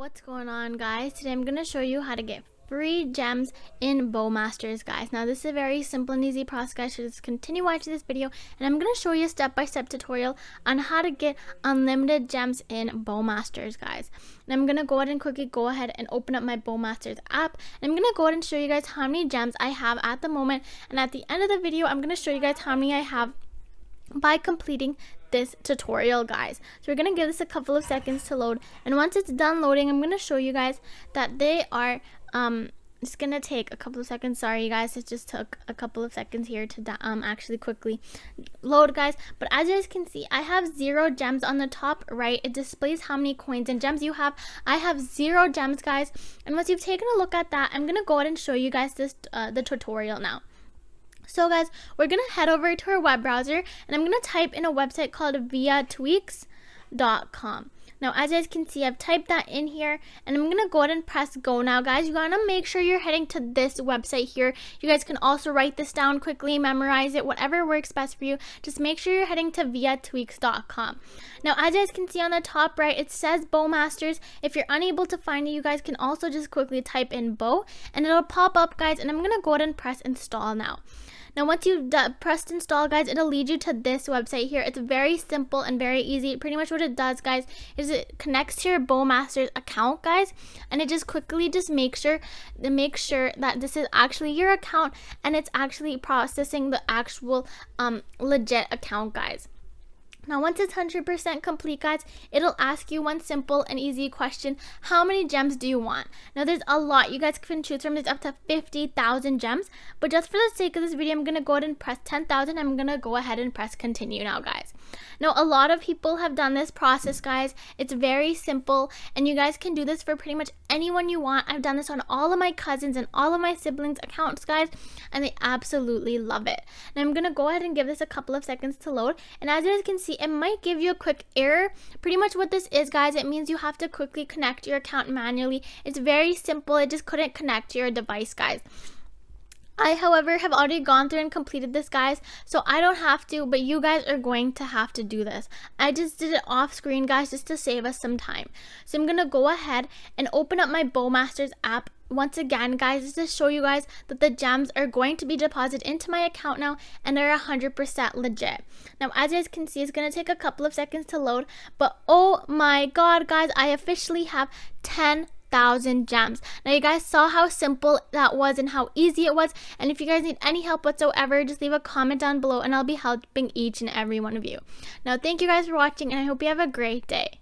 What's going on, guys? Today I'm going to show you how to get free gems in Bowmasters, guys. Now this is a very simple and easy process, guys, so just continue watching this video and I'm going to show you a step-by-step tutorial on how to get unlimited gems in Bowmasters, guys. And I'm going to go ahead and quickly go ahead and open up my Bowmasters app, and I'm going to go ahead and show you guys how many gems I have at the moment, and at the end of the video I'm going to show you guys how many I have by completing this tutorial, guys. So we're gonna give this a couple of seconds to load, and once it's done loading, I'm gonna show you guys that they are it's gonna take a couple of seconds. Sorry, you guys, it just took a couple of seconds here to actually quickly load, guys. But as you guys can see, I have 0 gems on the top right. It displays how many coins and gems you have. I have 0 gems, guys, and once you've taken a look at that, I'm gonna go ahead and show you guys this the tutorial now. So guys, we're going to head over to our web browser, and I'm going to type in a website called viatweaks.com. Now, as you guys can see, I've typed that in here, and I'm going to go ahead and press go now, guys. You want to make sure you're heading to this website here. You guys can also write this down quickly, memorize it, whatever works best for you. Just make sure you're heading to viatweaks.com. Now, as you guys can see on the top right, it says Bowmasters. If you're unable to find it, you guys can also just quickly type in Bow, and it'll pop up, guys, and I'm going to go ahead and press install now. Now, once you've pressed install, guys, it'll lead you to this website here. It's very simple and very easy. Pretty much what it does, guys, is it connects to your Bowmasters account, guys, and it just quickly makes sure that this is actually your account and it's actually processing the actual legit account, guys. Now, once it's 100% complete, guys, it'll ask you one simple and easy question: how many gems do you want? Now, there's a lot you guys can choose from. There's up to 50,000 gems, but just for the sake of this video, I'm gonna go ahead and press 10,000. I'm gonna go ahead and press continue now, guys. Now, a lot of people have done this process, guys. It's very simple, and you guys can do this for pretty much anyone you want. I've done this on all of my cousins and all of my siblings' accounts, guys, and they absolutely love it. Now, I'm gonna go ahead and give this a couple of seconds to load, and as you guys can see, it might give you a quick error. Pretty much what this is, guys, it means you have to quickly connect your account manually. It's very simple. It just couldn't connect to your device, guys. I, however, have already gone through and completed this, guys, so I don't have to, but you guys are going to have to do this. I just did it off screen, guys, just to save us some time. So I'm gonna go ahead and open up my Bowmasters app once again, guys, just to show you guys that the gems are going to be deposited into my account now, and they're 100% legit. Now, as you guys can see, it's going to take a couple of seconds to load, but oh my god, guys, I officially have 10,000 gems. Now, you guys saw how simple that was and how easy it was, and if you guys need any help whatsoever, just leave a comment down below and I'll be helping each and every one of you. Now, thank you guys for watching, and I hope you have a great day.